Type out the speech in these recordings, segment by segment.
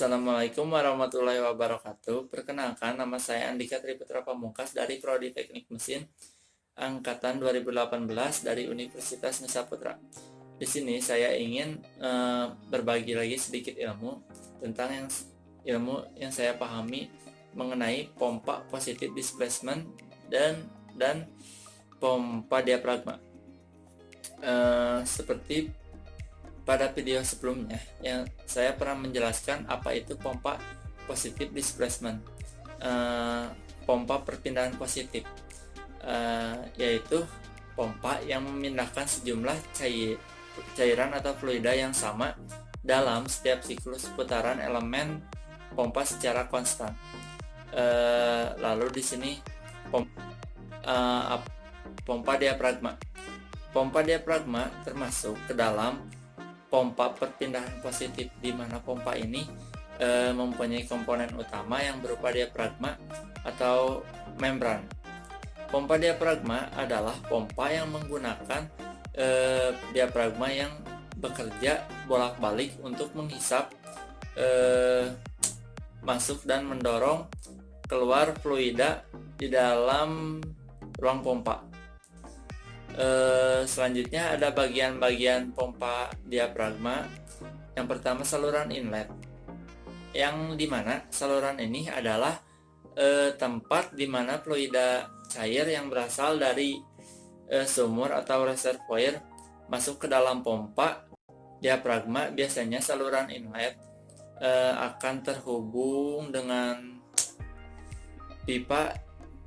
Assalamualaikum warahmatullahi wabarakatuh. Perkenalkan, nama saya Andika Triputra Pamungkas dari Prodi Teknik Mesin angkatan 2018 dari Universitas Nusa Putra. Di sini saya ingin berbagi lagi sedikit ilmu tentang ilmu yang saya pahami mengenai pompa positive displacement dan pompa diafragma. Seperti pada video sebelumnya yang saya pernah menjelaskan apa itu pompa positive displacement, pompa perpindahan positif, yaitu pompa yang memindahkan sejumlah cairan atau fluida yang sama dalam setiap siklus putaran elemen pompa secara konstan. Lalu di sini pompa diafragma. Pompa diafragma termasuk ke dalam pompa perpindahan positif, di mana pompa ini mempunyai komponen utama yang berupa diafragma atau membran. Pompa diafragma adalah pompa yang menggunakan diafragma yang bekerja bolak-balik untuk menghisap, masuk dan mendorong keluar fluida di dalam ruang pompa. Selanjutnya ada bagian-bagian pompa diafragma. Yang pertama, saluran inlet, yang dimana saluran ini adalah tempat dimana fluida cair yang berasal dari sumur atau reservoir masuk ke dalam pompa diafragma. Biasanya saluran inlet akan terhubung dengan pipa,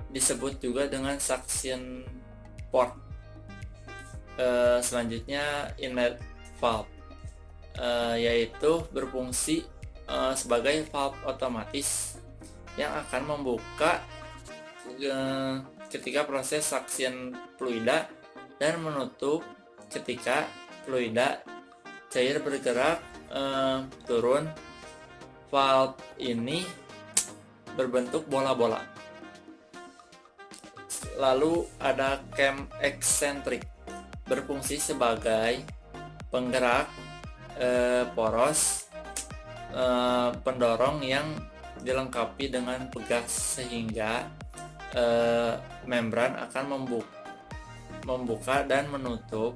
disebut juga dengan suction port. Selanjutnya inlet valve, yaitu berfungsi sebagai valve otomatis yang akan membuka ketika proses suction fluida dan menutup ketika fluida cair bergerak turun. Valve ini berbentuk bola-bola. Lalu ada cam eccentric, berfungsi sebagai penggerak poros pendorong yang dilengkapi dengan pegas, sehingga membran akan membuka dan menutup.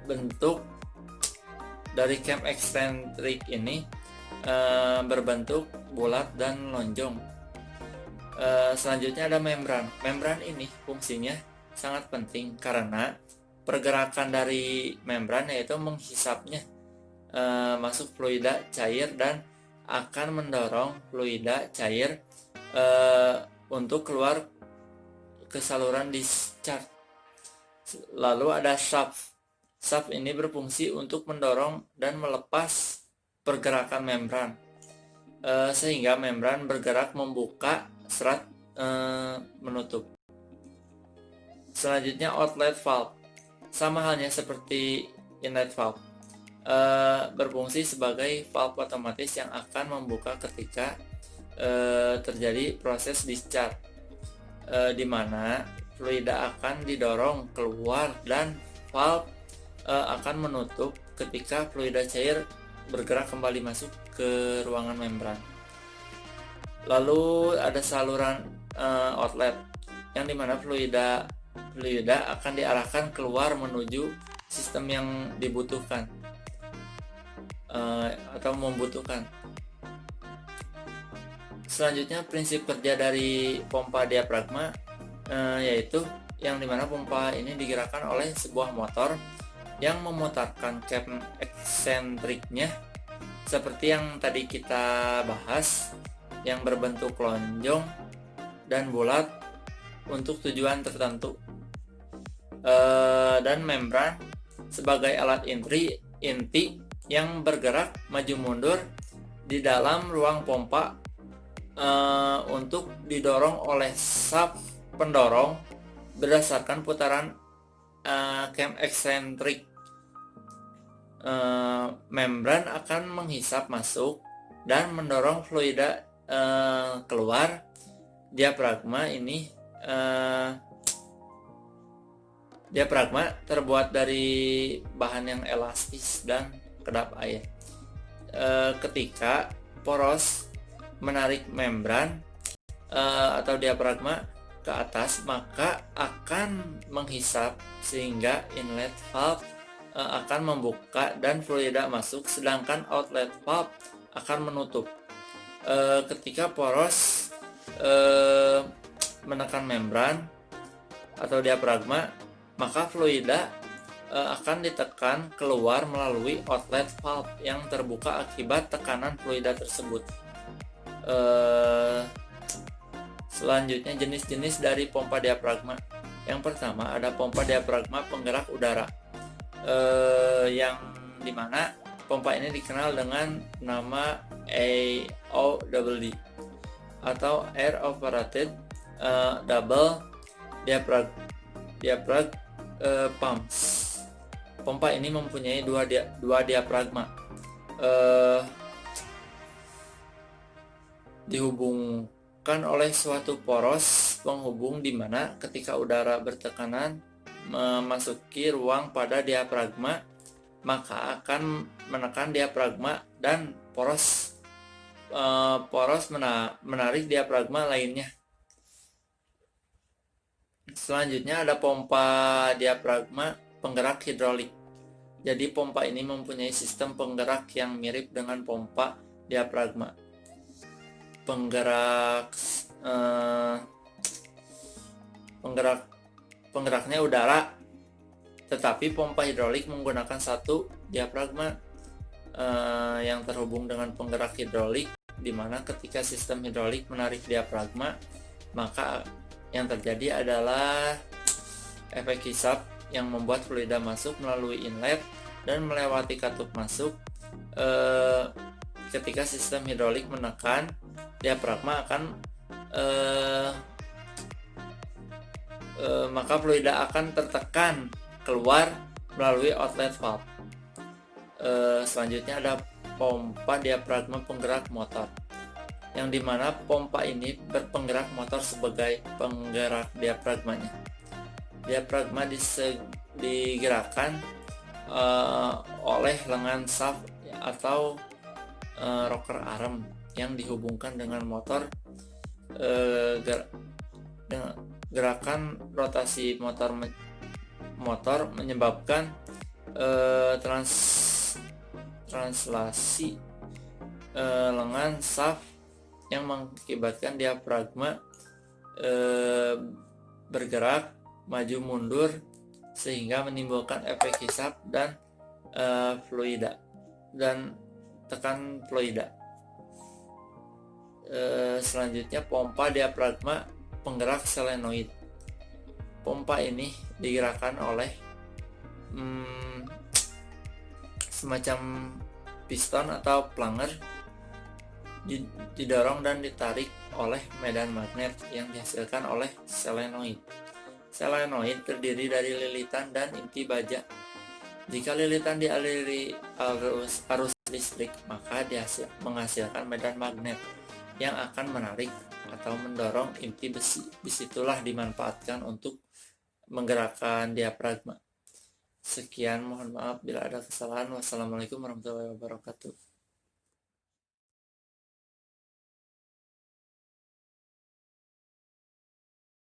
Bentuk dari cam eccentric ini berbentuk bulat dan lonjong. Selanjutnya ada membran. Membran ini fungsinya sangat penting karena pergerakan dari membran yaitu menghisapnya masuk fluida cair dan akan mendorong fluida cair untuk keluar ke saluran discharge. Lalu ada shaft. Shaft ini berfungsi untuk mendorong dan melepas pergerakan membran sehingga membran bergerak membuka serat menutup. Selanjutnya outlet valve, sama halnya seperti inlet valve, berfungsi sebagai valve otomatis yang akan membuka ketika terjadi proses discharge, di mana fluida akan didorong keluar dan valve akan menutup ketika fluida cair bergerak kembali masuk ke ruangan membran. Lalu ada saluran outlet, yang dimana fluida akan diarahkan keluar menuju sistem yang dibutuhkan atau membutuhkan. Selanjutnya, prinsip kerja dari pompa diafragma yaitu yang dimana pompa ini digerakkan oleh sebuah motor yang memutarkan cam eksentriknya seperti yang tadi kita bahas, yang berbentuk lonjong dan bulat untuk tujuan tertentu, dan membran sebagai alat inti yang bergerak maju mundur di dalam ruang pompa untuk didorong oleh shaft pendorong berdasarkan putaran cam eksentrik. Membran akan menghisap masuk dan mendorong fluida keluar. Diafragma ini Diafragma terbuat dari bahan yang elastis dan kedap air. Ketika poros menarik membran atau diafragma ke atas, maka akan menghisap sehingga inlet valve akan membuka dan fluida masuk, sedangkan outlet valve akan menutup. Ketika poros menekan membran atau diafragma, maka fluida akan ditekan keluar melalui outlet valve yang terbuka akibat tekanan fluida tersebut. Selanjutnya, jenis-jenis dari pompa diafragma. Yang pertama ada pompa diafragma penggerak udara, yang dimana pompa ini dikenal dengan nama AODD atau Air Operated Double Diaphragm Pumps. Pompa ini mempunyai dua diafragma dihubungkan oleh suatu poros penghubung di mana ketika udara bertekanan memasuki ruang pada diafragma, maka akan menekan diafragma dan poros menarik diafragma lainnya. Selanjutnya ada pompa diafragma penggerak hidrolik. Jadi pompa ini mempunyai sistem penggerak yang mirip dengan pompa diafragma. Penggeraknya udara, tetapi pompa hidrolik menggunakan satu diafragma yang terhubung dengan penggerak hidrolik, di mana ketika sistem hidrolik menarik diafragma, maka yang terjadi adalah efek hisap yang membuat fluida masuk melalui inlet dan melewati katup masuk. Ketika sistem hidrolik menekan, diafragma akan maka fluida akan tertekan keluar melalui outlet valve. Selanjutnya ada pompa diafragma penggerak motor, yang dimana pompa ini berpenggerak motor sebagai penggerak diafragmanya. Diafragma digerakkan oleh lengan shaft atau rocker arm yang dihubungkan dengan motor. Gerakan rotasi motor menyebabkan translasi lengan shaft yang mengakibatkan diafragma bergerak maju mundur sehingga menimbulkan efek hisap dan fluida dan tekan fluida. Selanjutnya pompa diafragma penggerak solenoid. Pompa ini digerakkan oleh semacam piston atau plunger, didorong dan ditarik oleh medan magnet yang dihasilkan oleh solenoid. Solenoid terdiri dari lilitan dan inti baja. Jika lilitan dialiri arus listrik, maka menghasilkan medan magnet yang akan menarik atau mendorong inti besi. Disitulah dimanfaatkan untuk menggerakkan diafragma. Sekian, mohon maaf bila ada kesalahan. Wassalamualaikum warahmatullahi wabarakatuh.